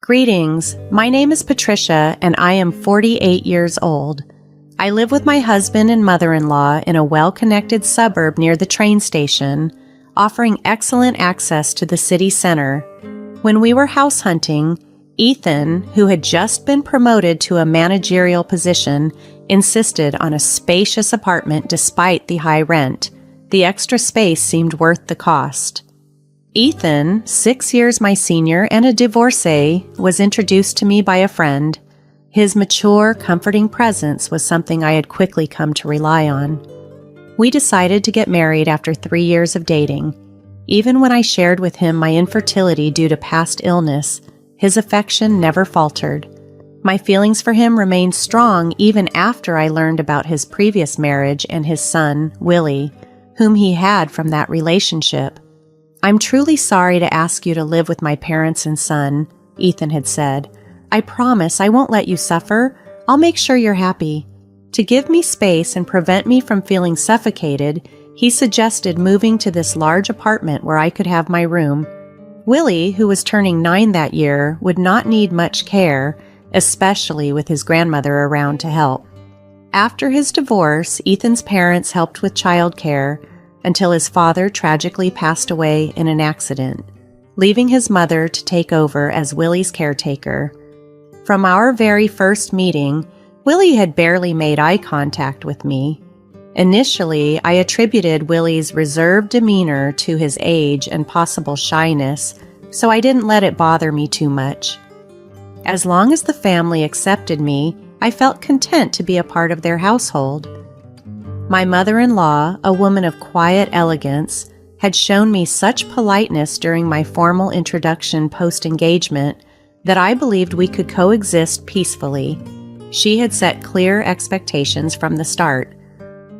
Greetings, my name is Patricia and I am 48 years old. I live with my husband and mother-in-law in a well-connected suburb near the train station, offering excellent access to the city center. When we were house hunting, Ethan, who had just been promoted to a managerial position, insisted on a spacious apartment despite the high rent. The extra space seemed worth the cost. Ethan, 6 years my senior and a divorcee, was introduced to me by a friend. His mature, comforting presence was something I had quickly come to rely on. We decided to get married after 3 years of dating. Even when I shared with him my infertility due to past illness, his affection never faltered. My feelings for him remained strong even after I learned about his previous marriage and his son, Willie, whom he had from that relationship. "I'm truly sorry to ask you to live with my parents and son," Ethan had said. "I promise I won't let you suffer. I'll make sure you're happy." To give me space and prevent me from feeling suffocated, he suggested moving to this large apartment where I could have my room. Willie, who was turning 9 that year, would not need much care, especially with his grandmother around to help. After his divorce, Ethan's parents helped with childcare until his father tragically passed away in an accident, leaving his mother to take over as Willie's caretaker. From our very first meeting, Willie had barely made eye contact with me. Initially, I attributed Willie's reserved demeanor to his age and possible shyness, so I didn't let it bother me too much. As long as the family accepted me, I felt content to be a part of their household. My mother-in-law, a woman of quiet elegance, had shown me such politeness during my formal introduction post-engagement that I believed we could coexist peacefully. She had set clear expectations from the start.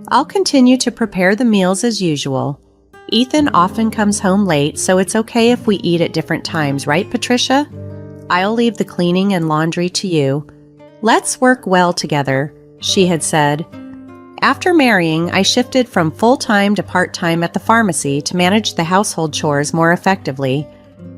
I'll continue to prepare the meals as usual. Ethan often comes home late, so it's okay if we eat at different times, right, Patricia? I'll leave the cleaning and laundry to you. Let's work well together, she had said. After marrying, I shifted from full-time to part-time at the pharmacy to manage the household chores more effectively.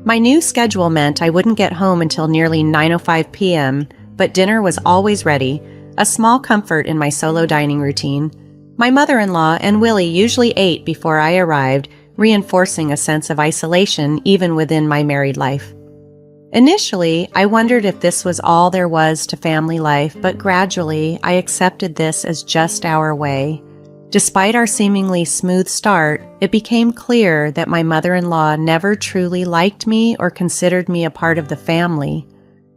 My new schedule meant I wouldn't get home until nearly 9:05 p.m., but dinner was always ready, a small comfort in my solo dining routine. My mother-in-law and Willie usually ate before I arrived, reinforcing a sense of isolation even within my married life. Initially, I wondered if this was all there was to family life, but gradually I accepted this as just our way. Despite our seemingly smooth start, it became clear that my mother-in-law never truly liked me or considered me a part of the family.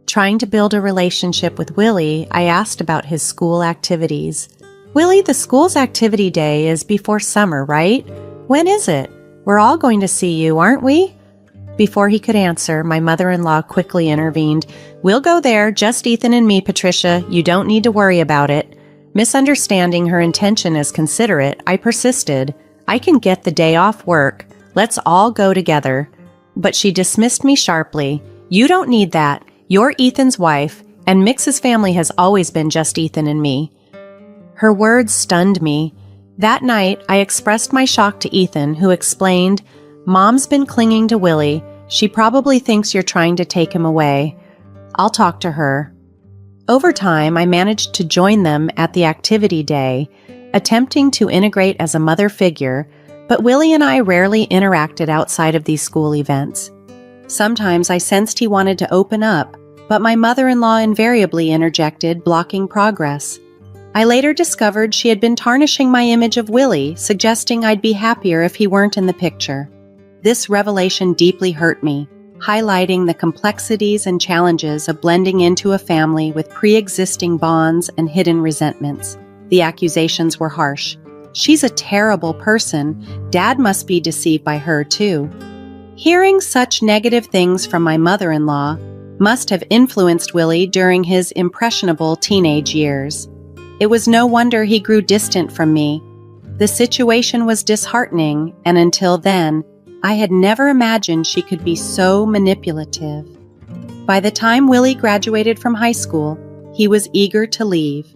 Trying to build a relationship with Willie, I asked about his school activities. "Willie, the school's activity day is before summer, right? When is it? We're all going to see you, aren't we?" Before he could answer, my mother-in-law quickly intervened. "We'll go there, just Ethan and me, Patricia. You don't need to worry about it." Misunderstanding her intention as considerate, I persisted. "I can get the day off work. Let's all go together." But she dismissed me sharply. "You don't need that. You're Ethan's wife, and Mix's family has always been just Ethan and me." Her words stunned me. That night, I expressed my shock to Ethan, who explained, "Mom's been clinging to Willie. She probably thinks you're trying to take him away. I'll talk to her." Over time, I managed to join them at the activity day, attempting to integrate as a mother figure, but Willie and I rarely interacted outside of these school events. Sometimes I sensed he wanted to open up, but my mother-in-law invariably interjected, blocking progress. I later discovered she had been tarnishing my image of Willie, suggesting I'd be happier if he weren't in the picture. This revelation deeply hurt me, highlighting the complexities and challenges of blending into a family with pre-existing bonds and hidden resentments. The accusations were harsh. "She's a terrible person. Dad must be deceived by her, too." Hearing such negative things from my mother-in-law must have influenced Willie during his impressionable teenage years. It was no wonder he grew distant from me. The situation was disheartening, and until then, I had never imagined she could be so manipulative. By the time Willie graduated from high school, he was eager to leave.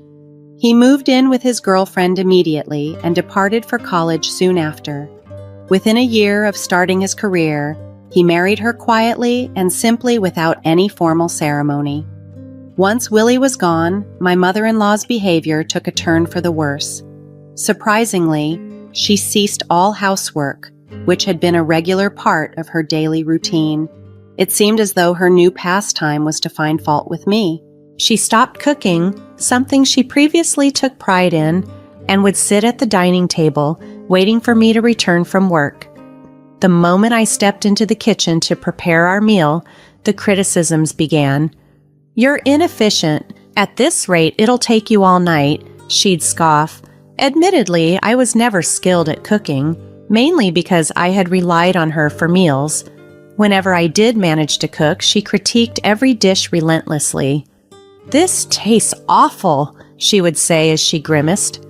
He moved in with his girlfriend immediately and departed for college soon after. Within a year of starting his career, He married her quietly and simply without any formal ceremony. Once Willie was gone, my mother-in-law's behavior took a turn for the worse. Surprisingly, she ceased all housework, which had been a regular part of her daily routine. It seemed as though her new pastime was to find fault with me. She stopped cooking, something she previously took pride in, and would sit at the dining table, waiting for me to return from work. The moment I stepped into the kitchen to prepare our meal, the criticisms began. "You're inefficient. At this rate, it'll take you all night," she'd scoff. Admittedly, I was never skilled at cooking, mainly because I had relied on her for meals. Whenever I did manage to cook, she critiqued every dish relentlessly. "This tastes awful," she would say as she grimaced.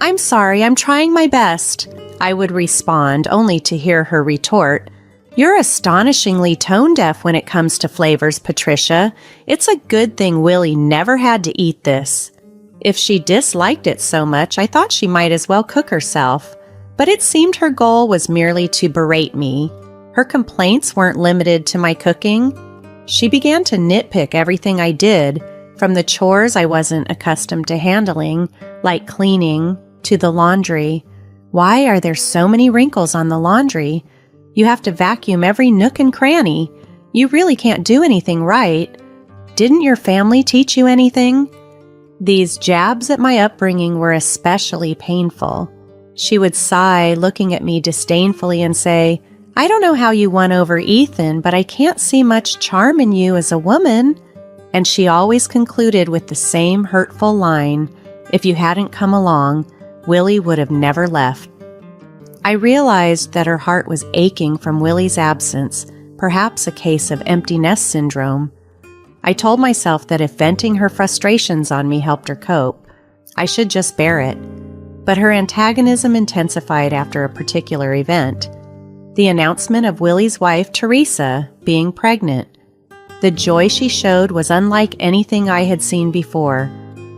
"I'm sorry, I'm trying my best," I would respond, only to hear her retort, "You're astonishingly tone-deaf when it comes to flavors, Patricia. It's a good thing Willie never had to eat this." If she disliked it so much, I thought she might as well cook herself. But it seemed her goal was merely to berate me. Her complaints weren't limited to my cooking. She began to nitpick everything I did, from the chores I wasn't accustomed to handling, like cleaning, to the laundry. "Why are there so many wrinkles on the laundry? You have to vacuum every nook and cranny. You really can't do anything right. Didn't your family teach you anything?" These jabs at my upbringing were especially painful. She would sigh, looking at me disdainfully, and say, "I don't know how you won over Ethan, but I can't see much charm in you as a woman." And she always concluded with the same hurtful line, "If you hadn't come along, Willie would have never left." I realized that her heart was aching from Willie's absence, perhaps a case of empty nest syndrome. I told myself that if venting her frustrations on me helped her cope, I should just bear it. But her antagonism intensified after a particular event: the announcement of Willie's wife, Teresa, being pregnant. The joy she showed was unlike anything I had seen before.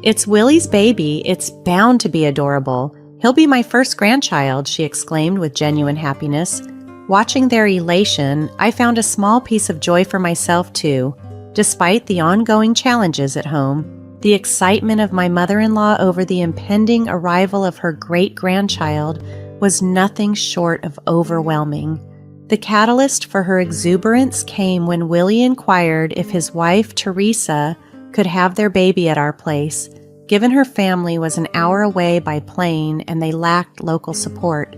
"It's Willie's baby. It's bound to be adorable. He'll be my first grandchild," she exclaimed with genuine happiness. Watching their elation, I found a small piece of joy for myself too. Despite the ongoing challenges at home, the excitement of my mother-in-law over the impending arrival of her great-grandchild was nothing short of overwhelming. The catalyst for her exuberance came when Willie inquired if his wife, Teresa, could have their baby at our place, given her family was an hour away by plane and they lacked local support.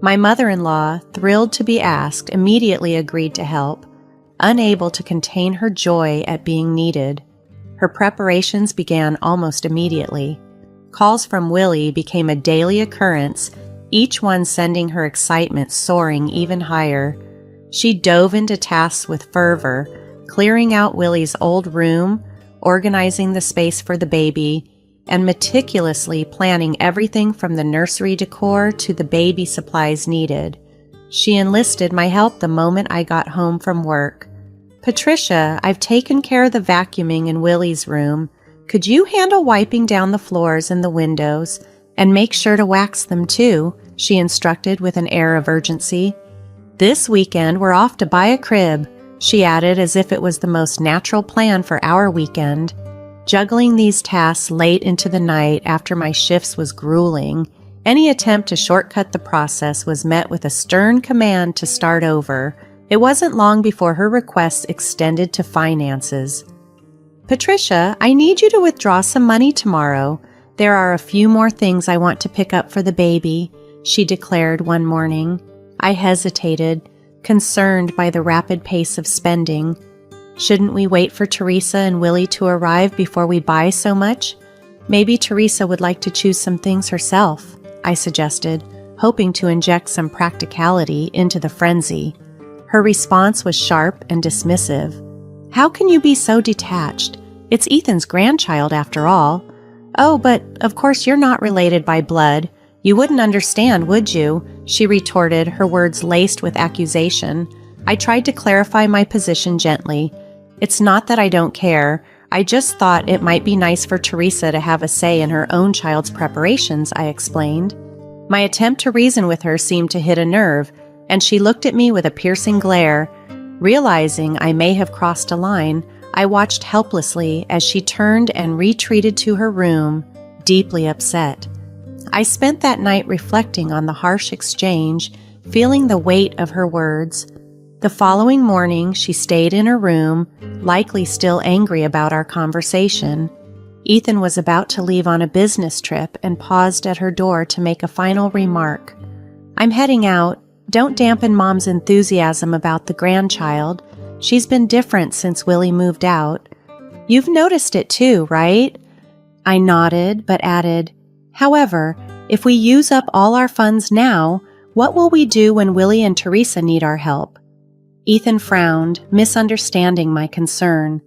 My mother-in-law, thrilled to be asked, immediately agreed to help, unable to contain her joy at being needed. Her preparations began almost immediately. Calls from Willie became a daily occurrence, each one sending her excitement soaring even higher. She dove into tasks with fervor, clearing out Willie's old room, organizing the space for the baby, and meticulously planning everything from the nursery decor to the baby supplies needed. She enlisted my help the moment I got home from work. "Patricia, I've taken care of the vacuuming in Willie's room. Could you handle wiping down the floors and the windows, and make sure to wax them too?" she instructed with an air of urgency. "This weekend we're off to buy a crib," she added as if it was the most natural plan for our weekend. Juggling these tasks late into the night after my shifts was grueling. Any attempt to shortcut the process was met with a stern command to start over. It wasn't long before her requests extended to finances. "Patricia, I need you to withdraw some money tomorrow. There are a few more things I want to pick up for the baby," she declared one morning. I hesitated, concerned by the rapid pace of spending. Shouldn't we wait for Teresa and Willie to arrive before we buy so much? Maybe Teresa would like to choose some things herself, I suggested, hoping to inject some practicality into the frenzy. Her response was sharp and dismissive. "How can you be so detached? It's Ethan's grandchild after all." "Oh, but of course you're not related by blood. You wouldn't understand, would you?" she retorted, her words laced with accusation. I tried to clarify my position gently. "It's not that I don't care. I just thought it might be nice for Teresa to have a say in her own child's preparations," I explained. My attempt to reason with her seemed to hit a nerve, and she looked at me with a piercing glare. Realizing I may have crossed a line, I watched helplessly as she turned and retreated to her room, deeply upset. I spent that night reflecting on the harsh exchange, feeling the weight of her words. The following morning, she stayed in her room, likely still angry about our conversation. Ethan was about to leave on a business trip and paused at her door to make a final remark. "I'm heading out. Don't dampen Mom's enthusiasm about the grandchild. She's been different since Willie moved out. You've noticed it too, right?" I nodded, but added, "However, if we use up all our funds now, what will we do when Willie and Teresa need our help?" Ethan frowned, misunderstanding my concern.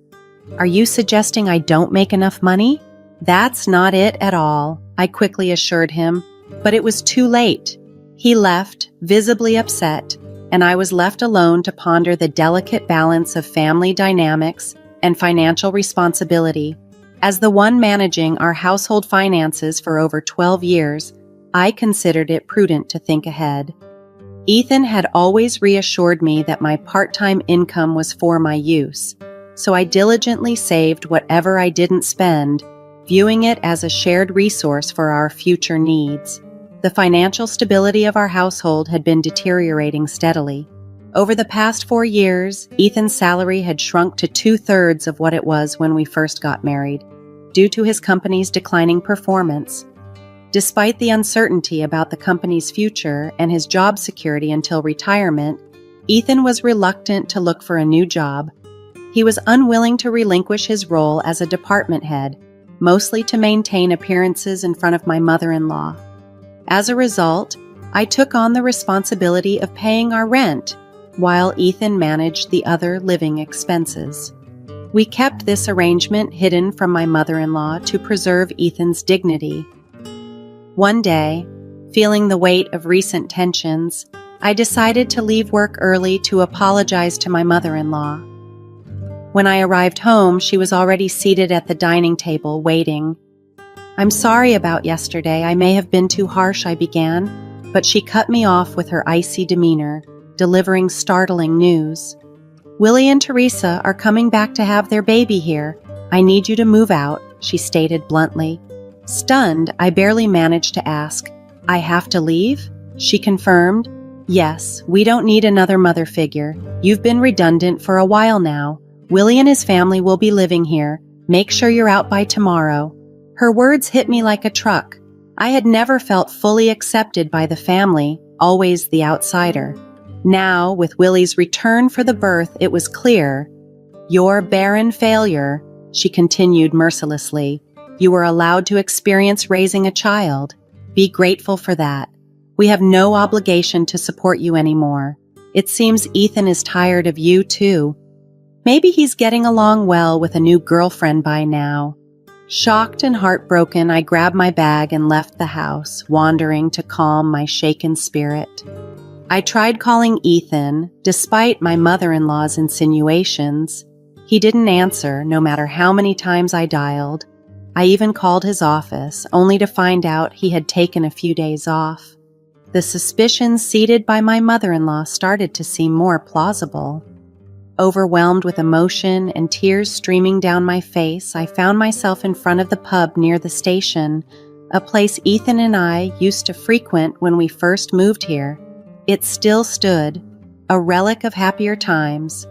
"Are you suggesting I don't make enough money?" "That's not it at all," I quickly assured him, but it was too late. He left, visibly upset, and I was left alone to ponder the delicate balance of family dynamics and financial responsibility. As the one managing our household finances for over 12 years, I considered it prudent to think ahead. Ethan had always reassured me that my part-time income was for my use, so I diligently saved whatever I didn't spend, viewing it as a shared resource for our future needs. The financial stability of our household had been deteriorating steadily. Over the past 4 years, Ethan's salary had shrunk to 2/3 of what it was when we first got married, due to his company's declining performance. Despite the uncertainty about the company's future and his job security until retirement, Ethan was reluctant to look for a new job. He was unwilling to relinquish his role as a department head, mostly to maintain appearances in front of my mother-in-law. As a result, I took on the responsibility of paying our rent, while Ethan managed the other living expenses. We kept this arrangement hidden from my mother-in-law to preserve Ethan's dignity. One day, feeling the weight of recent tensions, I decided to leave work early to apologize to my mother-in-law. When I arrived home, she was already seated at the dining table, waiting. "I'm sorry about yesterday. I may have been too harsh," I began, but she cut me off with her icy demeanor, delivering startling news. "Willie and Teresa are coming back to have their baby here. I need you to move out," she stated bluntly. Stunned, I barely managed to ask, "I have to leave?" She confirmed, "Yes, we don't need another mother figure. You've been redundant for a while now. Willie and his family will be living here. Make sure you're out by tomorrow." Her words hit me like a truck. I had never felt fully accepted by the family, always the outsider. Now, with Willie's return for the birth, it was clear. "Your barren failure," she continued mercilessly. "You were allowed to experience raising a child. Be grateful for that. We have no obligation to support you anymore. It seems Ethan is tired of you, too. Maybe he's getting along well with a new girlfriend by now." Shocked and heartbroken, I grabbed my bag and left the house, wandering to calm my shaken spirit. I tried calling Ethan, despite my mother-in-law's insinuations. He didn't answer, no matter how many times I dialed. I even called his office, only to find out he had taken a few days off. The suspicions seated by my mother-in-law started to seem more plausible. Overwhelmed with emotion and tears streaming down my face, I found myself in front of the pub near the station, a place Ethan and I used to frequent when we first moved here. It still stood, a relic of happier times.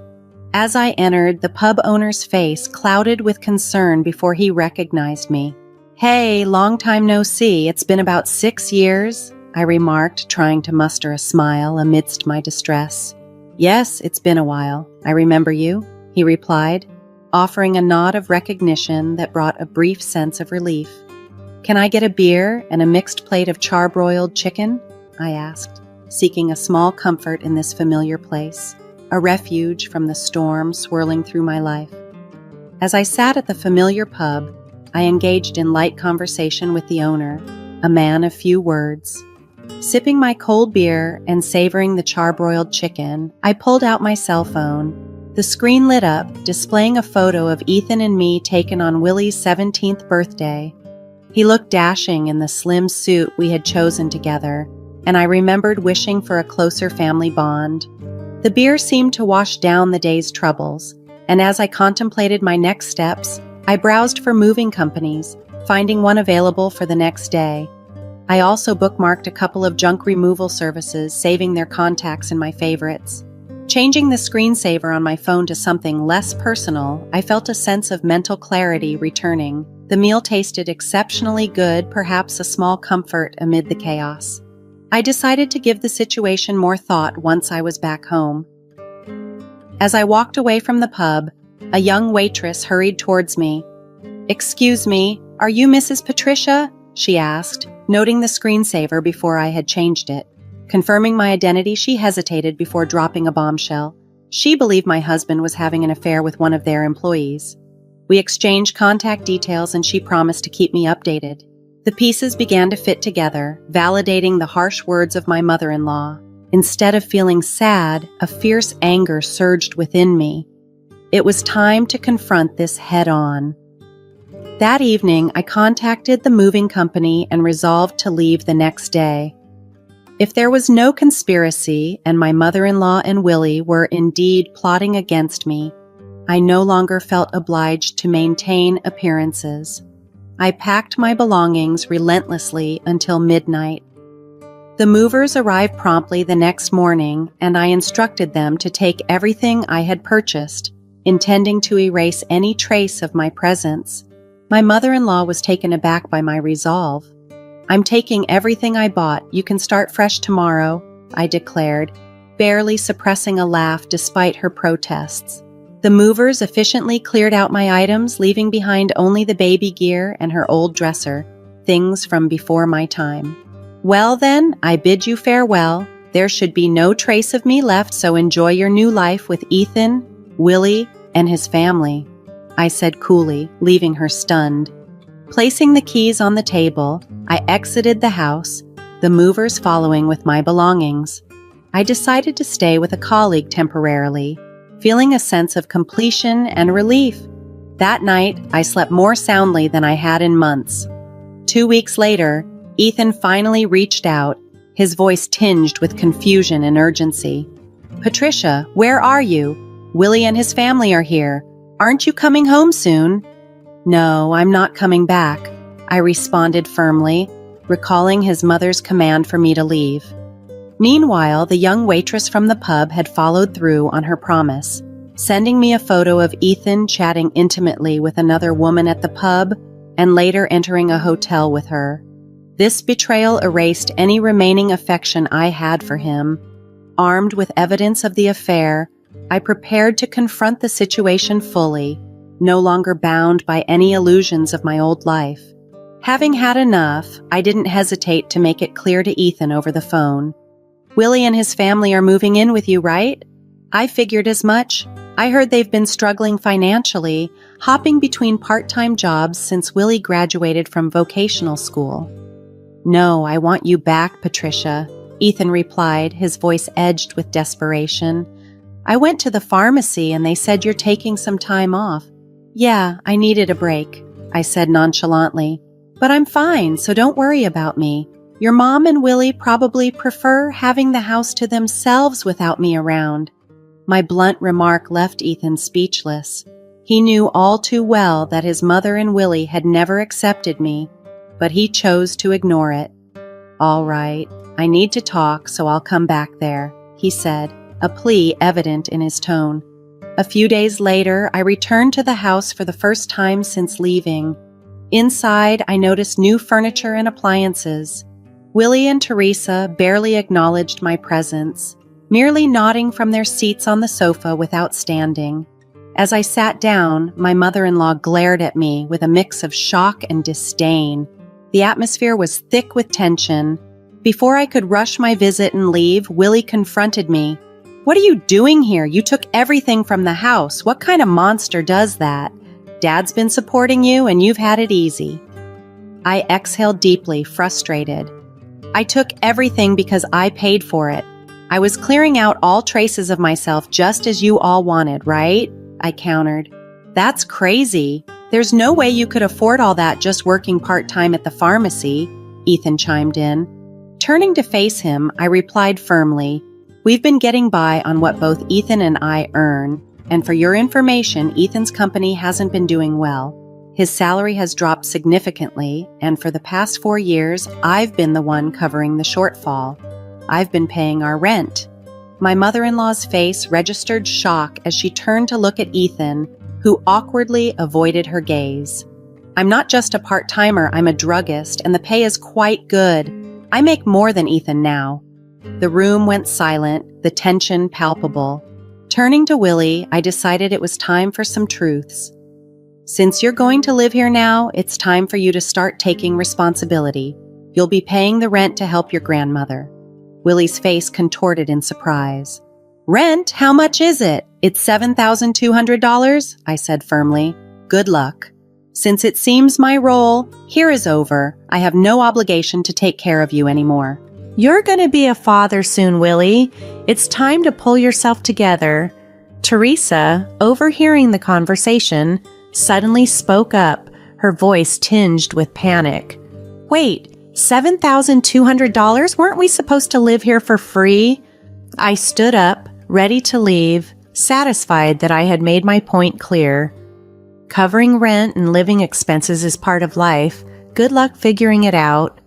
As I entered, the pub owner's face clouded with concern before he recognized me. "Hey, long time no see. It's been about 6 years," I remarked, trying to muster a smile amidst my distress. "Yes, it's been a while. I remember you," he replied, offering a nod of recognition that brought a brief sense of relief. "Can I get a beer and a mixed plate of charbroiled chicken?" I asked, seeking a small comfort in this familiar place, a refuge from the storm swirling through my life. As I sat at the familiar pub, I engaged in light conversation with the owner, a man of few words. Sipping my cold beer and savoring the charbroiled chicken, I pulled out my cell phone. The screen lit up, displaying a photo of Ethan and me taken on Willie's 17th birthday. He looked dashing in the slim suit we had chosen together, and I remembered wishing for a closer family bond. The beer seemed to wash down the day's troubles, and as I contemplated my next steps, I browsed for moving companies, finding one available for the next day. I also bookmarked a couple of junk removal services, saving their contacts in my favorites. Changing the screensaver on my phone to something less personal, I felt a sense of mental clarity returning. The meal tasted exceptionally good, perhaps a small comfort amid the chaos. I decided to give the situation more thought once I was back home. As I walked away from the pub, a young waitress hurried towards me. "Excuse me, are you Mrs. Patricia?" she asked, noting the screensaver before I had changed it. Confirming my identity, she hesitated before dropping a bombshell. She believed my husband was having an affair with one of their employees. We exchanged contact details and she promised to keep me updated. The pieces began to fit together, validating the harsh words of my mother-in-law. Instead of feeling sad, a fierce anger surged within me. It was time to confront this head-on. That evening, I contacted the moving company and resolved to leave the next day. If there was no conspiracy and my mother-in-law and Willie were indeed plotting against me, I no longer felt obliged to maintain appearances. I packed my belongings relentlessly until midnight. The movers arrived promptly the next morning, and I instructed them to take everything I had purchased, intending to erase any trace of my presence. My mother-in-law was taken aback by my resolve. "I'm taking everything I bought. You can start fresh tomorrow," I declared, barely suppressing a laugh despite her protests. The movers efficiently cleared out my items, leaving behind only the baby gear and her old dresser, things from before my time. "Well then, I bid you farewell. There should be no trace of me left, so enjoy your new life with Ethan, Willie, and his family," I said coolly, leaving her stunned. Placing the keys on the table, I exited the house, the movers following with my belongings. I decided to stay with a colleague temporarily, feeling a sense of completion and relief. That night, I slept more soundly than I had in months. 2 weeks later, Ethan finally reached out, his voice tinged with confusion and urgency. "Patricia, where are you? Willie and his family are here. Aren't you coming home soon?" "No, I'm not coming back," I responded firmly, recalling his mother's command for me to leave. Meanwhile, the young waitress from the pub had followed through on her promise, sending me a photo of Ethan chatting intimately with another woman at the pub and later entering a hotel with her. This betrayal erased any remaining affection I had for him. Armed with evidence of the affair, I prepared to confront the situation fully, no longer bound by any illusions of my old life. Having had enough, I didn't hesitate to make it clear to Ethan over the phone. "Willie and his family are moving in with you, right?" "I figured as much. I heard they've been struggling financially, hopping between part-time jobs since Willie graduated from vocational school." "No, I want you back, Patricia," Ethan replied, his voice edged with desperation. "I went to the pharmacy and they said you're taking some time off." "Yeah, I needed a break," I said nonchalantly. "But I'm fine, so don't worry about me. Your mom and Willie probably prefer having the house to themselves without me around." My blunt remark left Ethan speechless. He knew all too well that his mother and Willie had never accepted me, but he chose to ignore it. "All right, I need to talk, so I'll come back there," he said, a plea evident in his tone. A few days later, I returned to the house for the first time since leaving. Inside, I noticed new furniture and appliances. Willie and Teresa barely acknowledged my presence, merely nodding from their seats on the sofa without standing. As I sat down, my mother-in-law glared at me with a mix of shock and disdain. The atmosphere was thick with tension. Before I could rush my visit and leave, Willie confronted me. "What are you doing here? You took everything from the house. What kind of monster does that? Dad's been supporting you and you've had it easy." I exhaled deeply, frustrated. "I took everything because I paid for it. I was clearing out all traces of myself just as you all wanted, right?" I countered. "That's crazy. There's no way you could afford all that just working part-time at the pharmacy," Ethan chimed in. Turning to face him, I replied firmly, We've been getting by on what both Ethan and I earn, and for your information, Ethan's company hasn't been doing well. His salary has dropped significantly, and for the past 4 years, I've been the one covering the shortfall. I've been paying our rent. My mother-in-law's face registered shock as she turned to look at Ethan, who awkwardly avoided her gaze. I'm not just a part-timer, I'm a druggist, and the pay is quite good. I make more than Ethan now. The room went silent, the tension palpable. Turning to Willie, I decided it was time for some truths. Since you're going to live here now, it's time for you to start taking responsibility. You'll be paying the rent to help your grandmother. Willie's face contorted in surprise. Rent? How much is it? It's $7,200, I said firmly. Good luck. Since it seems my role here is over, I have no obligation to take care of you anymore. You're going to be a father soon, Willie. It's time to pull yourself together. Teresa, overhearing the conversation, suddenly spoke up, her voice tinged with panic. Wait, $7,200? Weren't we supposed to live here for free? I stood up, ready to leave, satisfied that I had made my point clear. Covering rent and living expenses is part of life. Good luck figuring it out.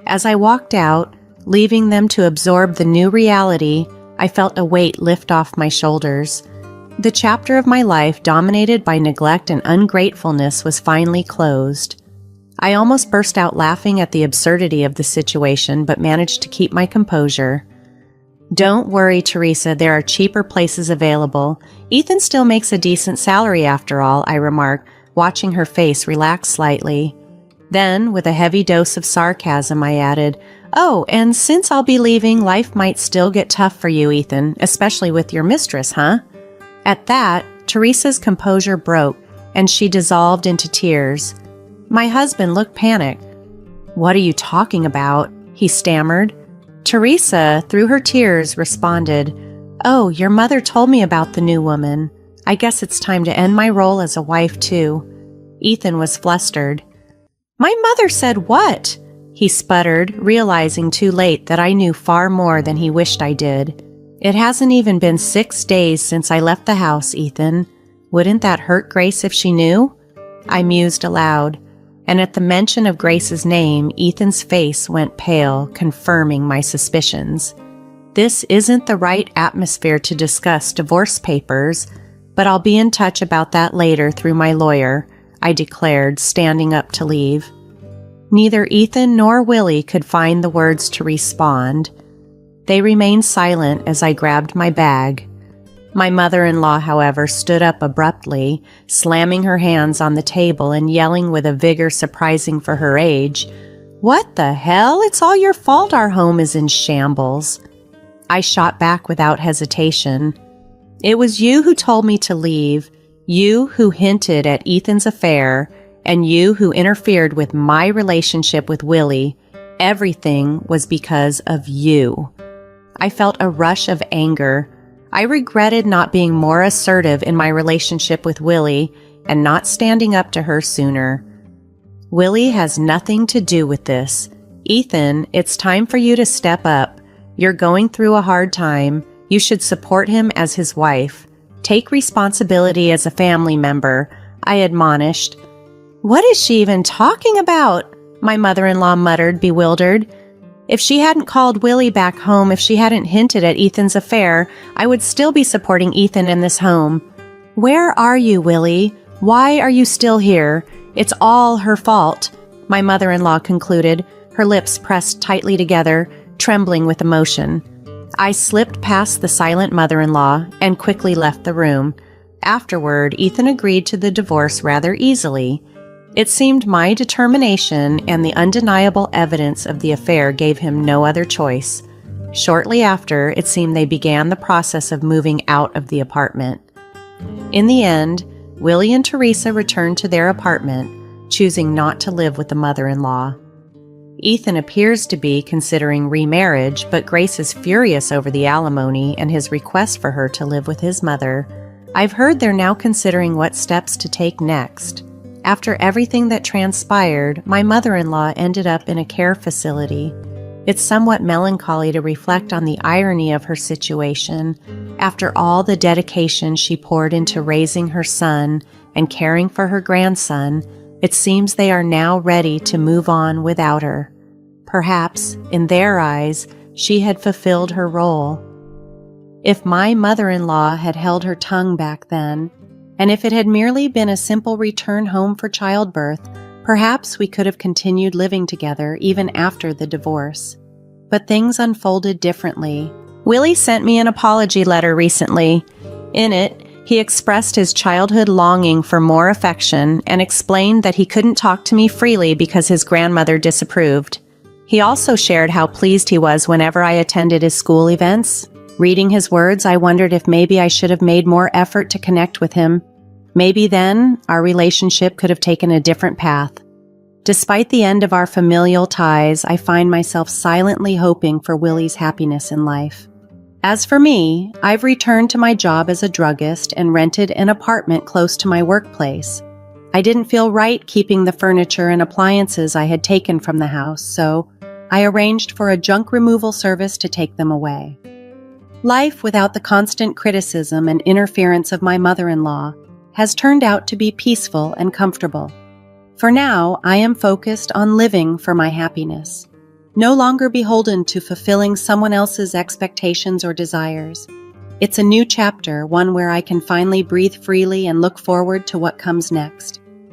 As I walked out, leaving them to absorb the new reality, I felt a weight lift off my shoulders. The chapter of my life dominated by neglect and ungratefulness was finally closed. I almost burst out laughing at the absurdity of the situation, but managed to keep my composure. Don't worry, Teresa, there are cheaper places available. Ethan still makes a decent salary after all, I remarked, watching her face relax slightly. Then, with a heavy dose of sarcasm, I added, Oh, and since I'll be leaving, life might still get tough for you, Ethan, especially with your mistress, huh? At that, Teresa's composure broke, and she dissolved into tears. My husband looked panicked. What are you talking about? He stammered. Teresa, through her tears, responded, Oh, your mother told me about the new woman. I guess it's time to end my role as a wife, too. Ethan was flustered. My mother said what? He sputtered, realizing too late that I knew far more than he wished I did. It hasn't even been 6 days since I left the house, Ethan. Wouldn't that hurt Grace if she knew? I mused aloud, and at the mention of Grace's name, Ethan's face went pale, confirming my suspicions. This isn't the right atmosphere to discuss divorce papers, but I'll be in touch about that later through my lawyer, I declared, standing up to leave. Neither Ethan nor Willie could find the words to respond. They remained silent as I grabbed my bag. My mother-in-law, however, stood up abruptly, slamming her hands on the table and yelling with a vigor surprising for her age, What the hell? It's all your fault our home is in shambles. I shot back without hesitation. It was you who told me to leave, you who hinted at Ethan's affair, and you who interfered with my relationship with Willie. Everything was because of you. I felt a rush of anger. I regretted not being more assertive in my relationship with Willie and not standing up to her sooner. Willie has nothing to do with this. Ethan, it's time for you to step up. You're going through a hard time. You should support him as his wife. Take responsibility as a family member, I admonished. What is she even talking about? My mother-in-law muttered, bewildered. If she hadn't called Willie back home, if she hadn't hinted at Ethan's affair, I would still be supporting Ethan in this home. Where are you, Willie? Why are you still here? It's all her fault, my mother-in-law concluded, her lips pressed tightly together, trembling with emotion. I slipped past the silent mother-in-law and quickly left the room. Afterward, Ethan agreed to the divorce rather easily. It seemed my determination and the undeniable evidence of the affair gave him no other choice. Shortly after, it seemed they began the process of moving out of the apartment. In the end, Willie and Teresa returned to their apartment, choosing not to live with the mother-in-law. Ethan appears to be considering remarriage, but Grace is furious over the alimony and his request for her to live with his mother. I've heard they're now considering what steps to take next. After everything that transpired, my mother-in-law ended up in a care facility. It's somewhat melancholy to reflect on the irony of her situation. After all the dedication she poured into raising her son and caring for her grandson, it seems they are now ready to move on without her. Perhaps, in their eyes, she had fulfilled her role. If my mother-in-law had held her tongue back then, and if it had merely been a simple return home for childbirth, perhaps we could have continued living together even after the divorce. But things unfolded differently. Willie sent me an apology letter recently. In it, he expressed his childhood longing for more affection and explained that he couldn't talk to me freely because his grandmother disapproved. He also shared how pleased he was whenever I attended his school events. Reading his words, I wondered if maybe I should have made more effort to connect with him. Maybe then, our relationship could have taken a different path. Despite the end of our familial ties, I find myself silently hoping for Willie's happiness in life. As for me, I've returned to my job as a druggist and rented an apartment close to my workplace. I didn't feel right keeping the furniture and appliances I had taken from the house, so I arranged for a junk removal service to take them away. Life without the constant criticism and interference of my mother-in-law has turned out to be peaceful and comfortable. For now, I am focused on living for my happiness, no longer beholden to fulfilling someone else's expectations or desires. It's a new chapter, one where I can finally breathe freely and look forward to what comes next.